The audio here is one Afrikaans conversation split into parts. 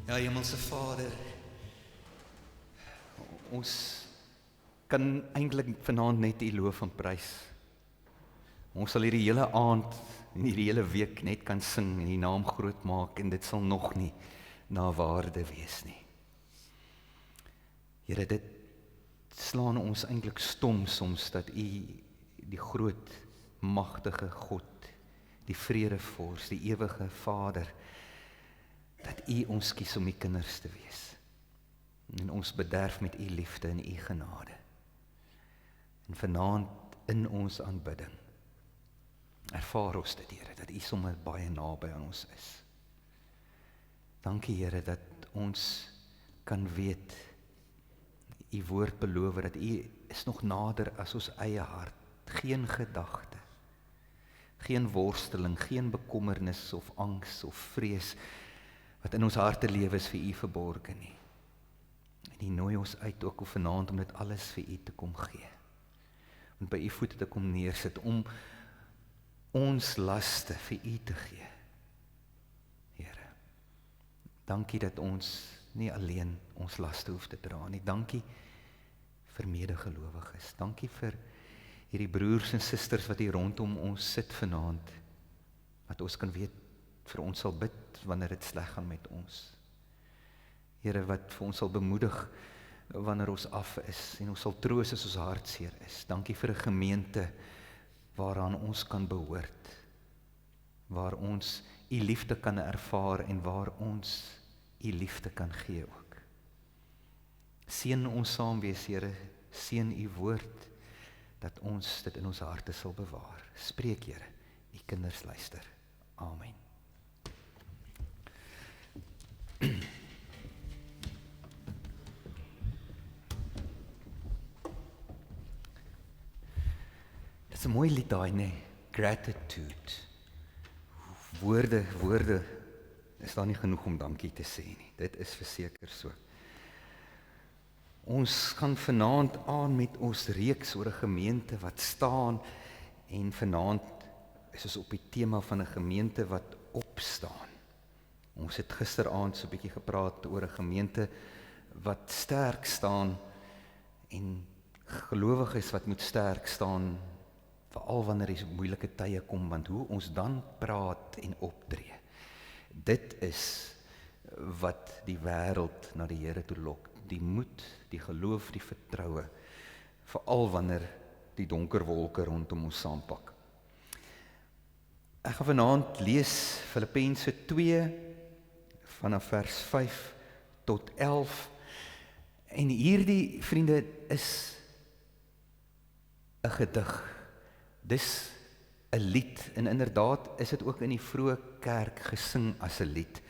Ja, Hemelse Vader, ons kan eintlik vanaand net U loof en prys. Ons sal hierdie hele aand en hierdie hele week net kan sing en U naam groot maak en dit sal nog nie na waarde wees nie. Here, dit slaan ons eintlik stom soms dat U die groot, magtige God, die vredevors, die ewige Vader, dat U ons kies om U kinders te wees. En ons bederf met U liefde en U genade. En vanaand in ons aanbidding, ervaar ons dit, Here, dat U sommer baie naby aan ons is. Dankie, Here, dat ons kan weet, U woord beloof dat U is nog nader as ons eie hart. Geen gedagte, geen worsteling, geen bekommernis of angs of vrees wat in ons harte lewe is vir U verborge nie. En U nooi ons uit ook vanaand om dit alles vir U te kom gee. Om by U voete te kom neersit, om ons laste vir U te gee. Here, dankie dat ons nie alleen ons laste hoef te dra nie. Dankie vir medegelowiges. Dankie vir hierdie broers en susters wat hier rondom ons sit vanaand, wat ons kan weet, vir ons sal bid wanneer dit sleg gaan met ons. Here, wat vir ons sal bemoedig wanneer ons af is en ons sal troos as ons hartseer is. Dankie vir 'n gemeente waaraan ons kan behoort, waar ons U liefde kan ervaar en waar ons U liefde kan gee ook. Seën ons saam wees, Here, seën U woord, dat ons dit in ons harte sal bewaar. Spreek, Here, U kinders luister. Amen. Dit is 'n mooi lied daai, nee, gratitude. Woorde is daar nie genoeg om dankie te sê nie. Dit is verseker so. Ons gaan vanaand aan met ons reeks oor 'n gemeente wat staan, en vanaand is ons op die tema van 'n gemeente wat opstaan. Ons het gisteraand so 'n bietjie gepraat oor 'n gemeente wat sterk staan, en gelowiges wat moet sterk staan, veral wanneer die moeilike tye kom, want hoe ons dan praat en optree, dit is wat die wêreld na die Here toe lok. Die moed, die geloof, die vertroue, veral wanneer die donker wolke rondom ons saampak. Ek gaan vanaand lees Filippense 2 vanaf vers 5 tot 11. En hierdie, vriende, is 'n gedig. Dis 'n lied, en inderdaad is dit ook in die vroeë kerk gesing as 'n lied.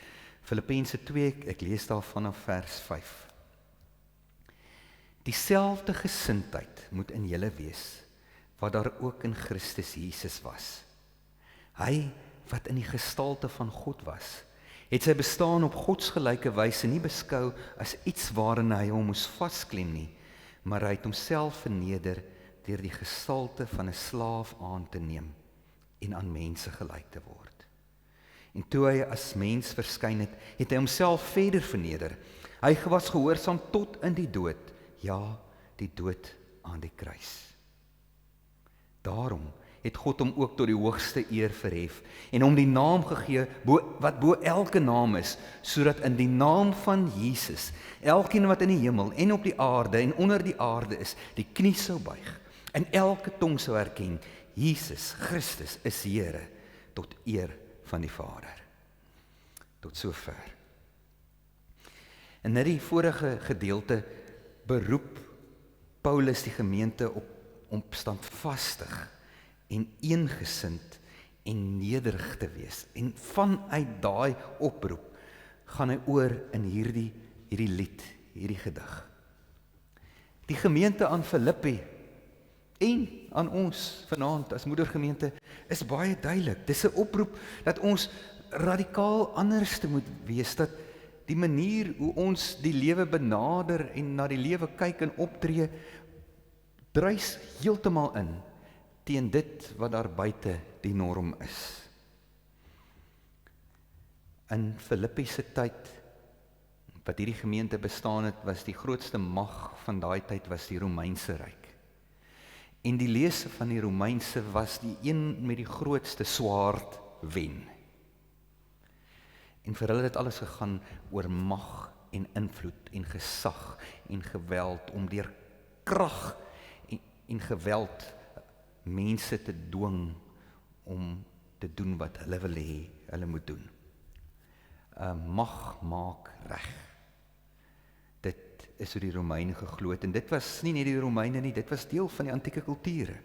Filippense 2, ek lees daar vanaf vers 5. Dieselfde gesindheid moet in julle wees, wat daar ook in Christus Jesus was. Hy, wat in die gestalte van God was, het sy bestaan op godsgelyke wyse nie beskou as iets waarin hy hom moes vasklem nie, maar hy het homself verneder deur die gestalte van 'n slaaf aan te neem en aan mense gelyk te word. En toe hy as mens verskyn het, het hy homself verder verneder. Hy was gehoorsaam tot in die dood, ja, die dood aan die kruis. Daarom het God hom ook tot die hoogste eer verhef en hom die naam gegee wat bo elke naam is, sodat in die naam van Jesus elkeen wat in die hemel en op die aarde en onder die aarde is, die knie sou buig en elke tong sou erken, Jesus Christus is Here, tot eer van die Vader. Tot sover. En in die vorige gedeelte beroep Paulus die gemeente om standvastig en eengesind en nederig te wees. En vanuit daai oproep gaan hy oor in hierdie lied, hierdie gedig. Die gemeente aan Filippi en aan ons vanaand as moedergemeente is baie duidelik. Dis 'n oproep dat ons radikaal anders te moet wees, dat die manier hoe ons die lewe benader en na die lewe kyk en optree, druis heeltemal in teen dit wat daar buite die norm is. In Filippi se tyd wat hierdie gemeente bestaan het, was die grootste mag van daai tyd was die Romeinse Ryk. En die lese van die Romeinse was die een met die grootste swaard wen. En vir hulle het alles gegaan oor mag en invloed en gesag en geweld, om deur krag en geweld mense te dwing om te doen wat hulle wil hê, hulle moet doen. Mag maak reg. Dit is hoe die Romeine geglo het, en dit was nie net die Romeine nie, dit was deel van die antieke kulture.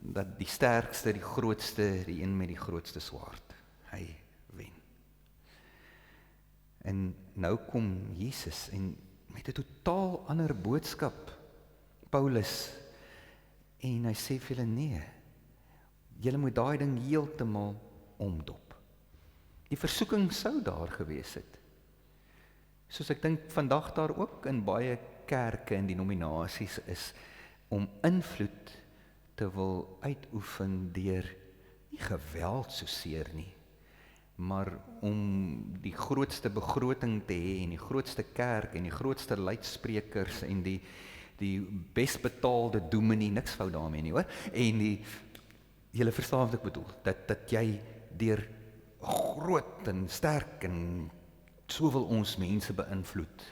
Dat die sterkste, die grootste, die een met die grootste swaard, hy wen. En nou kom Jesus en met 'n totaal ander boodskap, Paulus, en hy sê vir hulle nee, julle moet daai ding heeltemal omdop. Die versoeking sou daar gewees het. Soos ek dink vandag daar ook in baie kerke en denominasies is, om invloed te wil uitoefen deur nie geweld soseer nie, maar om die grootste begroting te hê en die grootste kerk en die grootste luidsprekers en die besbetaalde dominee, niks fout daarmee nie hoor, en julle verstaan wat ek bedoel, dat jy deur groot en sterk en so wil ons mense beïnvloed.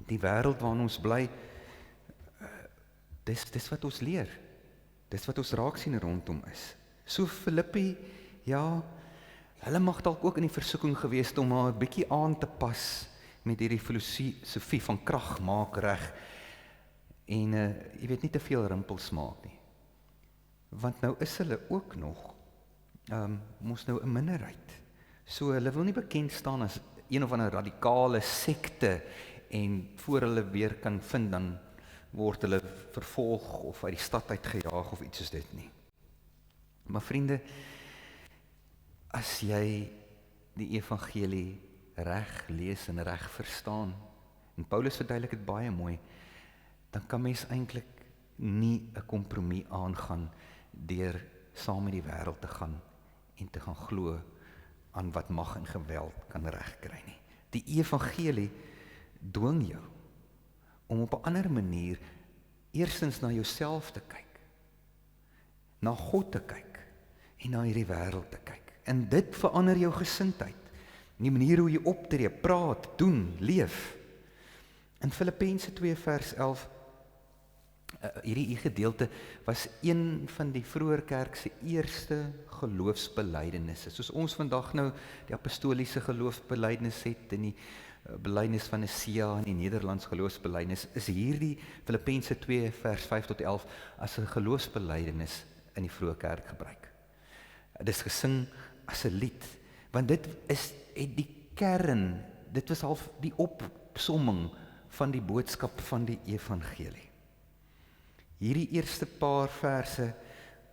Die wêreld waarin ons bly, dis wat ons leer. Dis wat ons raak sien rondom is. So Filippi, ja, hulle mag dalk ook in die versoeking gewees om maar 'n bietjie aan te pas met hierdie filosofie van krag maak reg. En jy weet, nie te veel rimpels maak nie. Want nou is hulle ook nog mos nou 'n minderheid. So hulle wil nie bekend staan as een of ander radikale sekte en voor hulle weer kan vind, dan word hulle vervolg of uit die stad uitgejaag of iets soos dit nie. Maar vriende, as jy die evangelie reg lees en reg verstaan, en Paulus verduidelik dit baie mooi, dan kan mens eintlik nie 'n kompromie aangaan deur saam met die wêreld te gaan en te gaan glo aan wat mag en geweld kan regkry nie. Die evangelie dwing jou om op 'n ander manier eerstens na jouself te kyk, na God te kyk en na hierdie wêreld te kyk. En dit verander jou gesindheid, die manier hoe jy optree, praat, doen, leef. In Filippense 2 vers 11, hierdie gedeelte was een van die vroeë kerk se eerste geloofsbelydenisse. Soos ons vandag nou die apostoliese geloofsbelydenis het en die belydenis van Nicea en die Nederlands geloofsbelydenis, is hierdie Filippense 2 vers 5 tot 11 as 'n geloofsbelydenis in die vroeë kerk gebruik. Dit is gesing as 'n lied, want dit is die kern, dit was half die opsomming van die boodskap van die evangelie. Hierdie eerste paar verse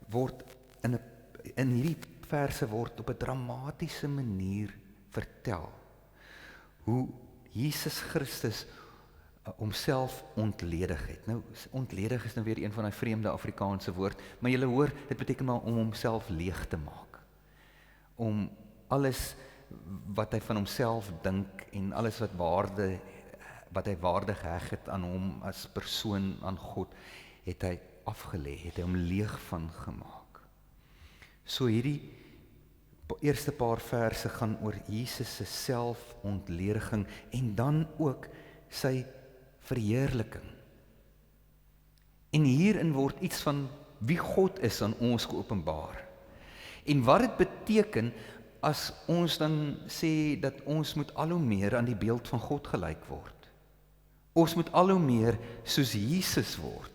word in hierdie verse word op 'n dramatiese manier vertel hoe Jesus Christus homself ontledig het. Nou, ontledig is nou weer een van die vreemde Afrikaanse woord, maar julle hoor, dit beteken maar om homself leeg te maak. Om alles wat hy van homself dink en alles wat hy waarde geheg het aan hom as persoon, aan God, het hy afgelê, het hy hom leeg van gemaak. So hierdie eerste paar verse gaan oor Jesus se selfontlediging en dan ook sy verheerliking. En hierin word iets van wie God is aan ons geopenbaar. En wat dit beteken as ons dan sê dat ons moet al hoe meer aan die beeld van God gelyk word. Ons moet al hoe meer soos Jesus word.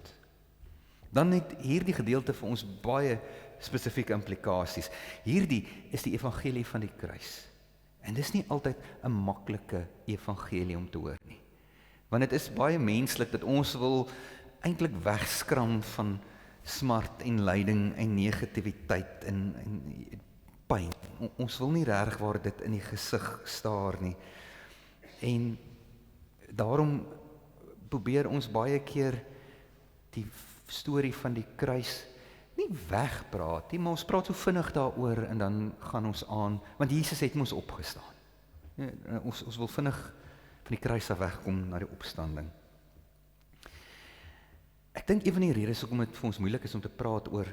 Dan het hierdie gedeelte vir ons baie spesifieke implikasies. Hierdie is die evangelie van die kruis. En dis nie altyd 'n maklike evangelie om te hoor nie. Want dit is baie menslik dat ons wil eintlik wegskram van smart en lyding en negativiteit en pyn. Ons wil nie regtig waar dit in die gesig staar nie. En daarom probeer ons baie keer die storie van die kruis nie wegpraat nie, maar ons praat so vinnig daaroor en dan gaan ons aan, want Jesus het mos opgestaan. Ons wil vinnig van die kruis af wegkom na die opstanding. Ek dink een van die redes hoekom dit vir ons moeilik is om te praat oor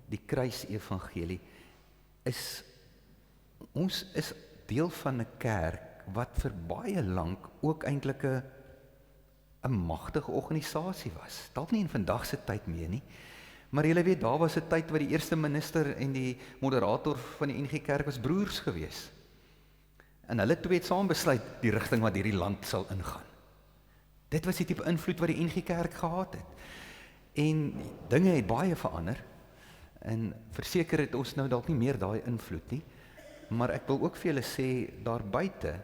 die kruisevangelie, is ons is deel van 'n kerk wat vir baie lank ook eintlik 'n magtige organisasie was. Dalk nie in vandag se tyd meer nie, maar julle weet, daar was 'n tyd wat die eerste minister en die moderator van die NG Kerk was broers gewees. En hulle twee het saam besluit die rigting wat hierdie land sal ingaan. Dit was die tipe invloed wat die NG Kerk gehad het. En dinge het baie verander, en verseker het ons nou dalk nie meer daai invloed nie, maar ek wil ook vir julle sê, daar buite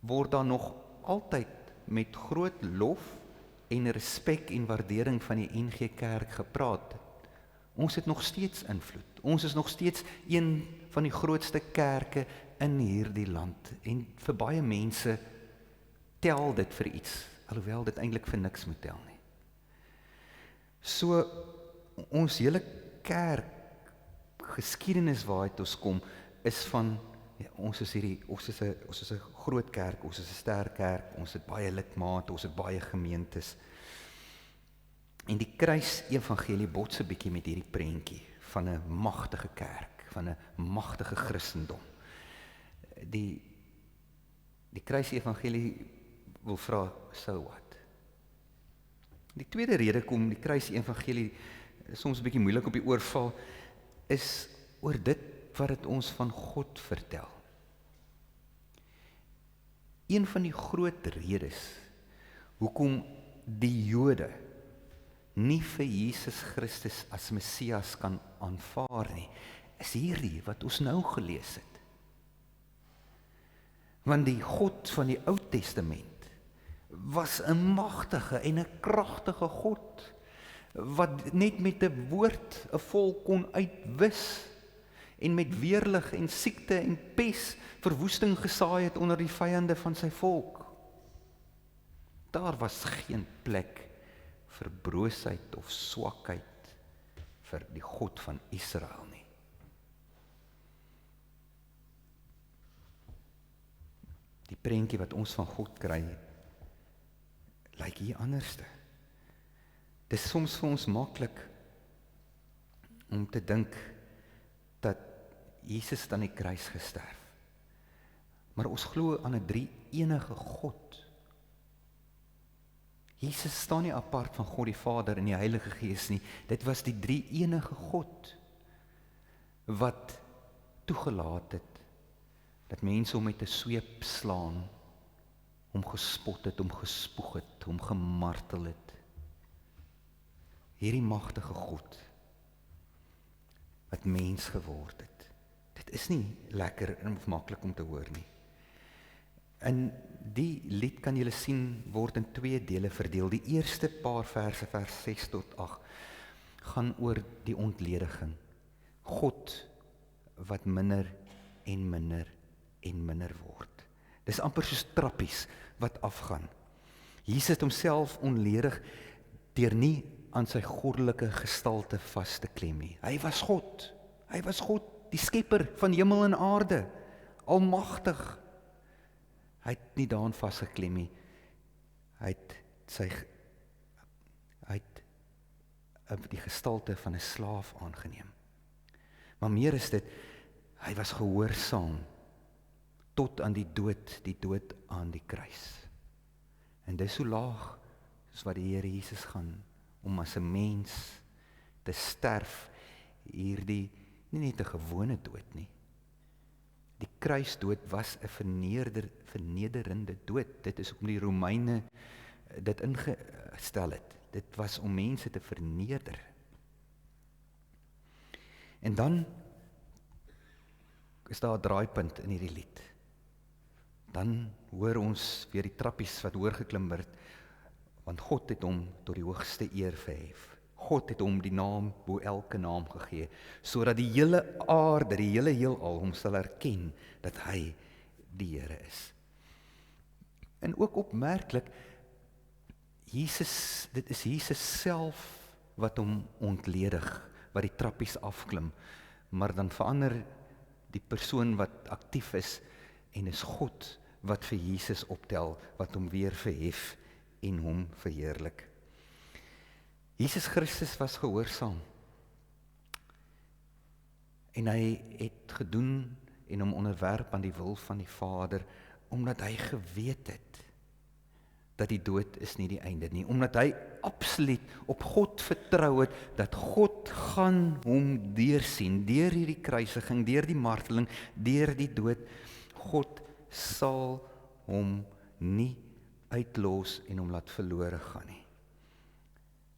word daar nog altyd met groot lof en respek en waardering van die NG Kerk gepraat. Ons het nog steeds invloed. Ons is nog steeds een van die grootste kerke in hierdie land. En vir baie mense tel dit vir iets, alhoewel dit eintlik vir niks moet tel nie. So, ons hele kerk geskiedenis waaruit ons kom, is van, ja, ons is 'n groot kerk, ons is 'n sterk kerk, ons het baie lidmate, ons het baie gemeentes. En die kruisevangelie bots 'n bietjie met hierdie prentjie van 'n magtige kerk, van 'n magtige Christendom. Die kruisevangelie wil vra, so what? Die tweede rede kom die kruisevangelie soms 'n bietjie moeilik op die oor val, is oor dit wat dit ons van God vertel. Een van die groot redes hoekom die Jode nie vir Jesus Christus as Messias kan aanvaar nie, is hierdie wat ons nou gelees het. Want die God van die Ou Testament was 'n magtige en 'n kragtige God, wat net met 'n woord 'n volk kon uitwis, en met weerlig en siekte en pes verwoesting gesaai het onder die vyande van sy volk. Daar was geen plek vir broosheid of swakheid vir die God van Israel nie. Die prentjie wat ons van God kry, lyk hier anderste. Dit is soms vir ons maklik om te dink dat Jesus het aan die kruis gesterf. Maar ons glo aan 'n drie-enige God. Jesus staan nie apart van God die Vader en die Heilige Gees nie. Dit was die drie-enige God wat toegelaat het dat mense hom met 'n sweep slaan, hom gespot het, hom gespoeg het, hom gemartel het. Hierdie magtige God wat mens geword het. Dit is nie lekker en maklik om te hoor nie. In die lied kan julle sien word in 2 dele verdeel. Die eerste paar verse, vers 6 tot 8, gaan oor die ontlediging. God wat minder en minder en minder word. Dis amper soos trappies wat afgaan. Jesus het homself ontledig deur nie aan sy goddelike gestalte vas te klem nie. Hy was God. Hy was God, die skepper van hemel en aarde, almagtig. Hy het nie daaraan vasgeklem nie. Hy het die gestalte van 'n slaaf aangeneem. Maar meer is dit, hy was gehoorsaam tot aan die dood aan die kruis. En dis so laag soos wat die Here Jesus gaan, om as 'n mens te sterf, hierdie nie net 'n gewone dood nie. Die kruisdood was 'n vernederende dood. Dit is hoekom die Romeine dit ingestel het. Dit was om mense te verneder. En dan is daar 'n draaipunt in hierdie lied. Dan hoor ons weer die trappies wat hoor geklim word, want God het hom tot die hoogste eer verhef. God het hom die naam bo elke naam gegee, sodat die hele aarde, die hele heelal hom sal erken dat hy die Here is. En ook opmerklik, dit is Jesus self wat hom ontledig, wat die trappies afklim, maar dan verander die persoon wat aktief is, En is God wat vir Jesus optel, wat hom weer verhef en hom verheerlik. Jesus Christus was gehoorsaam. En hy het gedoen en hom onderwerp aan die wil van die Vader, omdat hy geweet het, dat die dood is nie die einde nie, omdat hy absoluut op God vertrou het, dat God gaan hom deursien, deur hierdie kruisiging, deur die marteling, deur die dood. God sal hom nie uitlos en hom laat verlore gaan nie.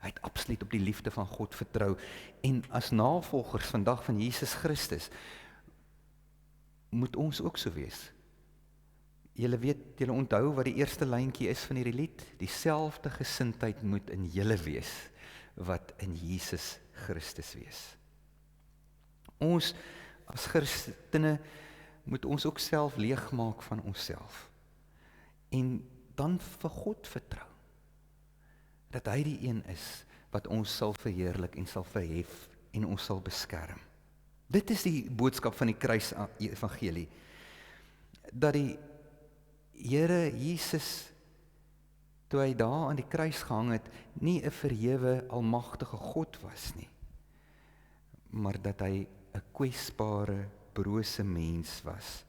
Hy het absoluut op die liefde van God vertrou, en as navolgers vandag van Jesus Christus, moet ons ook so wees. Julle weet, julle onthou wat die eerste lyntjie is van hierdie lied, dieselfde gesindheid moet in julle wees, wat in Jesus Christus wees. Ons as Christene moet ons ook self leegmaak van onsself, en dan vir God vertrou, dat hy die een is, wat ons sal verheerlik en sal verhef, en ons sal beskerm. Dit is die boodskap van die kruis evangelie, dat die Here Jesus, toe hy daar aan die kruis gehang het, nie 'n verhewe, almagtige God was nie, maar dat hy 'n kwesbare, brose mens was.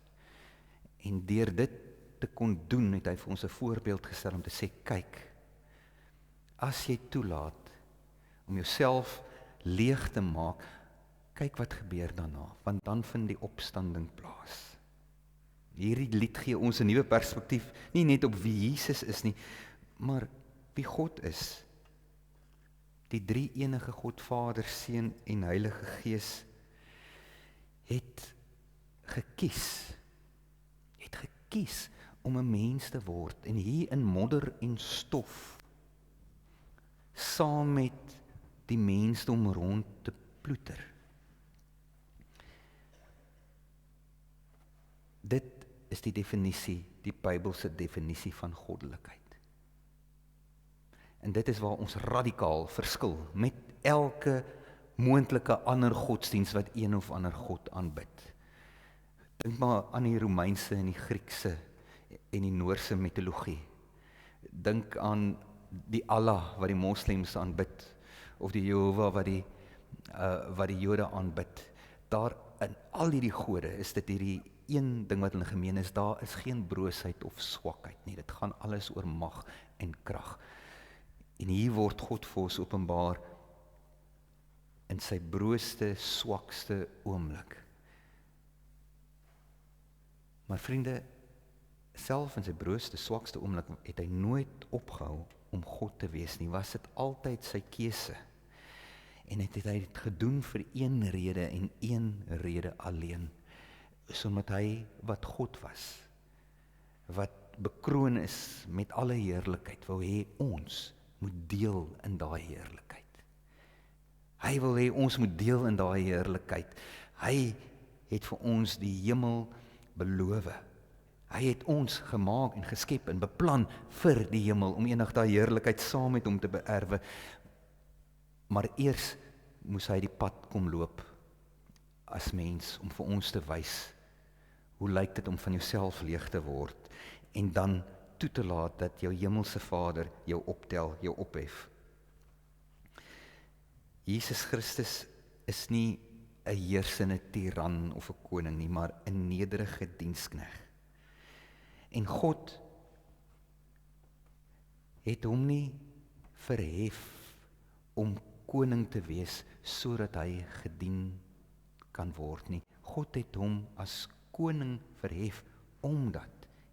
En deur dit te kon doen, het hy vir ons 'n voorbeeld gestel om te sê, kyk, as jy toelaat om jouself leeg te maak, kyk wat gebeur daarna, want dan vind die opstanding plaas. Hierdie lied gee ons 'n nuwe perspektief, nie net op wie Jesus is nie, maar wie God is. Die drie enige God, Vader, Seun en Heilige Gees, het gekies om 'n mens te word, en hier in modder en stof, saam met die mensdom rond te ploeter. Dit is die definisie, die Bybelse definisie van goddelikheid. En dit is waar ons radikaal verskil met elke moontlike ander godsdiens wat een of ander God aanbid. Dink maar aan die Romeinse en die Griekse en die Noorse mitologie. Dink aan die Allah wat die moslems aanbid, of die Jehova wat die Jode aanbid. Daar in al hierdie gode is dit hierdie een ding wat hulle gemeen is, daar is geen broosheid of swakheid nie, dit gaan alles oor mag en krag. En hier word God vir ons openbaar in sy brooste, swakste oomblik. Maar vriende, self in sy brooste, swakste oomblik het hy nooit opgehou om God te wees nie, was dit altyd sy keuse. En het hy dit gedoen vir een rede en een rede alleen, omdat hy wat God was, wat bekroon is met alle heerlikheid, wou hê ons moet deel in daai heerlikheid. Hy wil hê ons moet deel in daai heerlikheid. Hy het vir ons die hemel beloof. Hy het ons gemaak en geskep en beplan vir die hemel, om eendag daai heerlikheid saam met hom te beerwe. Maar eers moes hy die pad kom loop as mens, om vir ons te wys, hoe lyk dit om van jouself leeg te word, en dan toe te laat dat jou hemelse Vader jou optel, jou ophef. Jesus Christus is nie 'n heersende tiran of 'n koning nie, maar 'n nederige dienskneg. En God het hom nie verhef om koning te wees, sodat hy gedien kan word nie. God het hom as koning verhef, omdat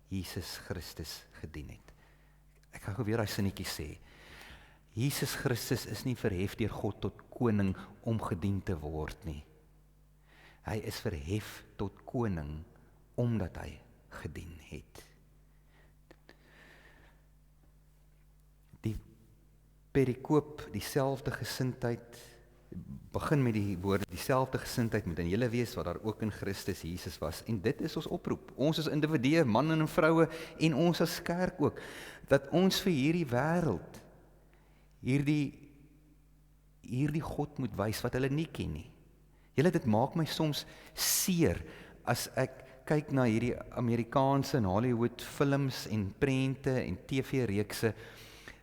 Jesus Christus gedien het. Ek gaan weer daai sinnetjie sê. Jesus Christus is nie verhef deur God tot koning om gedien te word nie. Hy is verhef tot koning, omdat hy gedien het. Die perikoop, dieselfde gesindheid, begin met die woorde, dieselfde gesindheid moet in julle wees, wat daar ook in Christus Jesus was. En dit is ons oproep. Ons as individue, manne en vroue, en ons as kerk ook, dat ons vir hierdie wêreld, hierdie God moet wys, wat hulle nie ken nie. Julle, dit maak my soms seer, as ek kyk na hierdie Amerikaanse en Hollywood films en prente en TV-reekse,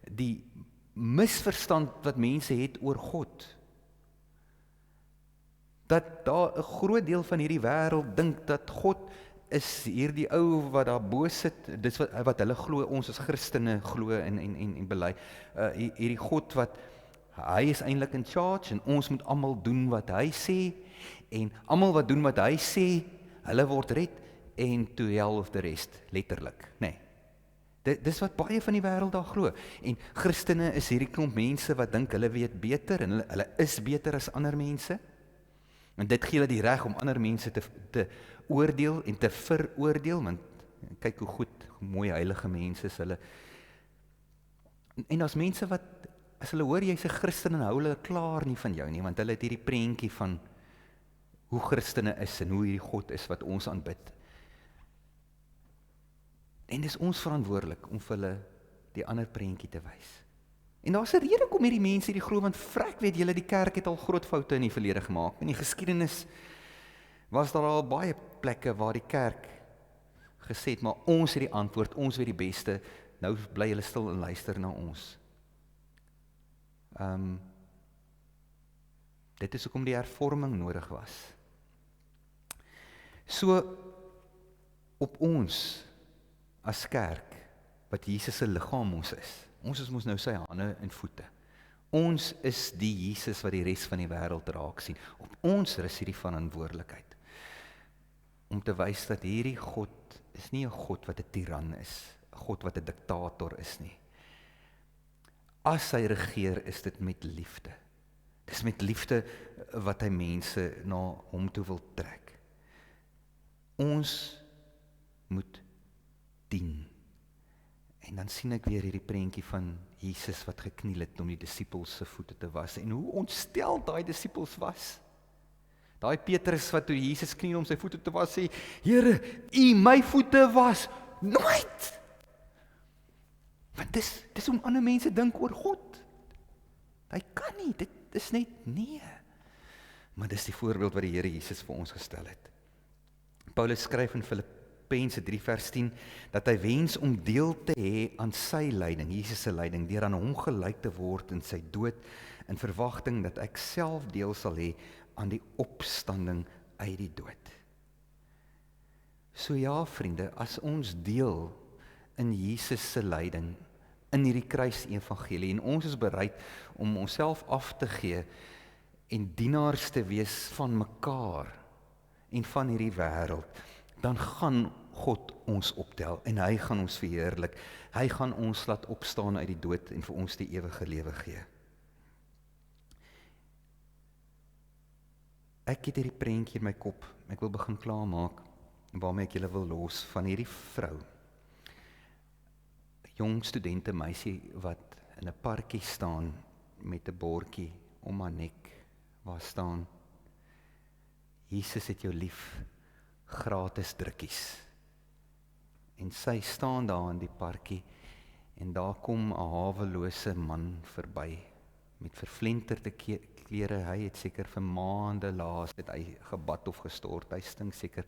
die misverstand wat mense het oor God, dat daar 'n groot deel van hierdie wêreld dink dat God is hierdie ou wat daar bo sit, dis wat hulle glo, ons as Christene glo en bely, hierdie God wat, hy is eintlik in charge en ons moet almal doen wat hy sê, en almal wat doen wat hy sê, hulle word red, en to hell of the rest, letterlik, nee. Dis wat baie van die wêreld daar glo, en Christene is hierdie klomp mense wat dink hulle weet beter, en hulle is beter as ander mense, en dit gee hulle die reg om ander mense te oordeel en te veroordeel, want kyk hoe goed, hoe mooi heilige mense is hulle. En as mense wat, as hulle hoor jy's 'n Christen, en hou hulle klaar nie van jou nie, want hulle het hierdie prentjie van hoe Christene is, en hoe hierdie God is wat ons aanbid. En dis ons verantwoordelik om vir hulle die ander prentjie te wys. En daar's 'n rede kom hierdie mense hierdie glo, want vrek weet julle, die kerk het al groot foute in die verlede gemaak. In die geskiedenis was daar al baie plekke waar die kerk gesê het, maar ons het die antwoord, ons weet die beste, nou bly hulle stil en luister na ons. Dit is hoekom die hervorming nodig was. So, op ons as kerk, wat Jesus se liggaam ons is mos nou sy hande en voete. Ons is die Jesus wat die res van die wêreld raak sien. Op ons rus hierdie verantwoordelikheid, om te wys dat hierdie God is nie 'n God wat 'n tiran is, 'n God wat 'n diktator is nie. As hy regeer, is dit met liefde. Dis met liefde wat hy mense na hom toe wil trek. Ons moet dien. En dan sien ek weer hierdie prentjie van Jesus wat gekniel het om die disippels se voete te was, en hoe ontstel daai disippels was. Daai Petrus wat toe Jesus kniel om sy voete te was, sê, Here, U my voete was, nooit! Want dis hoe ander mense dink oor God. Hy kan nie, dit is net nee. Maar dis die voorbeeld wat die Here Jesus vir ons gestel het. Paulus skryf in Filippense 3 vers 10, dat hy wens om deel te hê aan sy lyding, Jesus se lyding, deur aan hom gelyk te word in sy dood, in verwagting dat ek self deel sal hê aan die opstanding uit die dood. So ja, vriende, as ons deel in Jesus se lyding, in hierdie kruisevangelie, en ons is bereid om onsself af te gee en dienaars te wees van mekaar en van hierdie wêreld, dan gaan God ons optel en hy gaan ons verheerlik. Hy gaan ons laat opstaan uit die dood en vir ons die ewige lewe gee. Ek het hierdie prentjie in my kop, ek wil begin klaarmaak, waarmee ek julle wil los, van hierdie vrou. Jong studente meisie wat in 'n parkie staan met 'n bordjie om haar nek, waar staan, Jesus het jou lief, gratis drukkies. En sy staan daar in die parkie, en daar kom 'n hawelose man verby, met vervlenterde klere, hy het seker vir maande laas, het hy gebad of gestort, hy stink seker,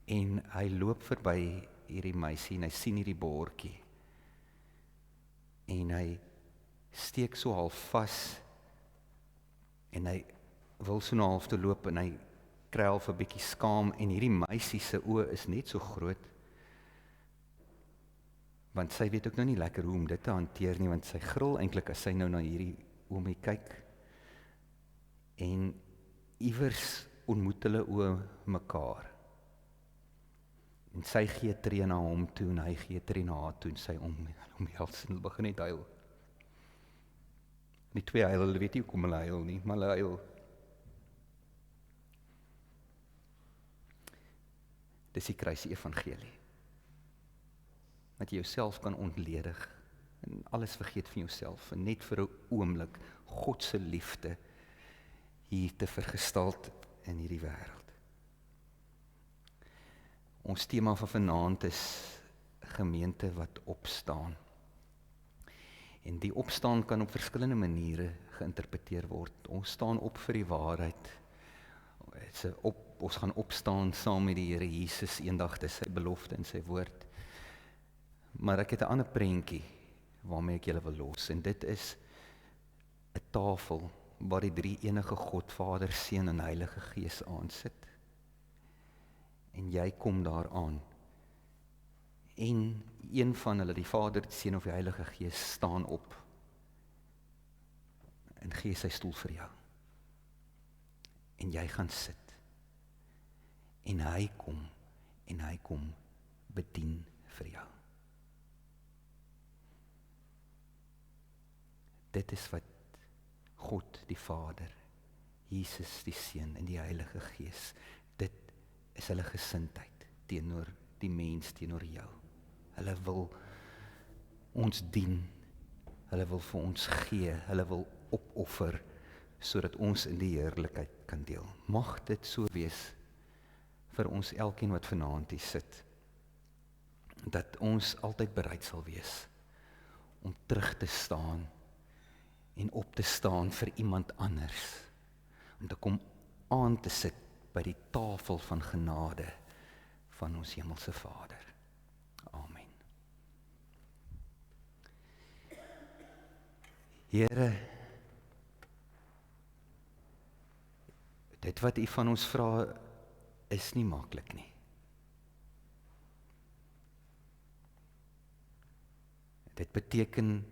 en hy loop verby hierdie meisie, en hy sien hierdie bordjie, en hy steek so half vas, en hy wil so na half toe loop, en hy kry half 'n bietjie skaam, en hierdie meisie se oë is net so groot, want sy weet ook nou nie lekker hoe om dit te hanteer nie, want sy gril eintlik as sy nou na hierdie oomie kyk, en iewers ontmoet hulle oë mekaar, en sy gee tree na hom toe, en hy gee tree na haar toe, en sy omhels, en hulle begin net huil. Die twee huil, hulle weet nie hoekom hulle huil nie, maar hulle huil. Dis die kruisevangelie. Dat jy jouself kan ontledig, en alles vergeet van jouself, en net vir 'n oomblik God se liefde hier te vergestalt in hierdie wêreld. Ons tema van vanaand is gemeente wat opstaan. En die opstaan kan op verskillende maniere geïnterpreteer word. Ons staan op vir die waarheid. Dit's 'n ons gaan opstaan saam met die Here Jesus eendag, dis sy belofte en sy woord. Maar ek het 'n ander prentjie waarmee ek julle wil los, en dit is 'n tafel waar die drie enige God, Vader, Seun en Heilige Gees aansit. En jy kom daaraan. En een van hulle, die Vader, die Seun of die Heilige Gees, staan op en gee sy stoel vir jou. En jy gaan sit. En hy kom bedien vir jou. Dit is wat God die Vader, Jesus die Seun en die Heilige Gees, dit is hulle gesindheid teenoor die mens, teenoor jou. Hulle wil ons dien, hulle wil vir ons gee, hulle wil opoffer, sodat ons in die heerlikheid kan deel. Mag dit so wees vir ons elkeen wat vanaand hier sit, dat ons altyd bereid sal wees om terug te staan en op te staan vir iemand anders, om te kom aan te sit by die tafel van genade van ons hemelse Vader. Amen. Here, dit wat U van ons vra, is nie maklik nie. Dit beteken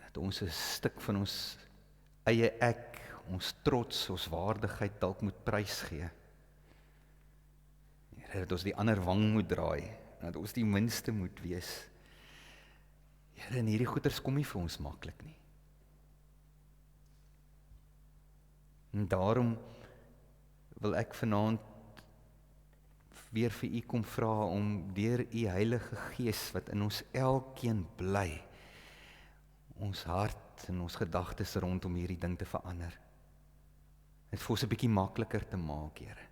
dat ons 'n stuk van ons eie ek, ons trots, ons waardigheid dalk moet prysgee. Here, dat ons die ander wang moet draai, dat ons die minste moet wees. Here, en hierdie goeders kom nie vir ons maklik nie. En daarom wil ek vanaand weer vir U kom vra om deur U Heilige Gees wat in ons elkeen bly, ons hart en ons gedagtes rondom hierdie ding te verander. Dit vir ons 'n bietjie makliker te maak, Here.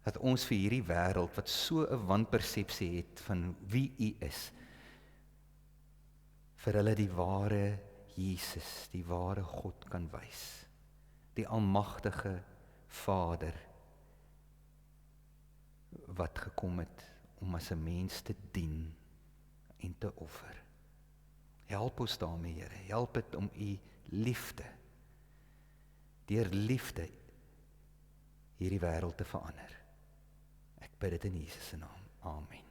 Dat ons vir hierdie wêreld wat so 'n wanpersepsie het van wie U is, vir hulle die ware Jesus, die ware God kan wys. Die almagtige Vader wat gekom het om as 'n mens te dien en te offer. Help ons daarmee, Here. Help dit om U liefde, deur liefde, hierdie wêreld te verander. Ek bid dit in Jesus se naam. Amen.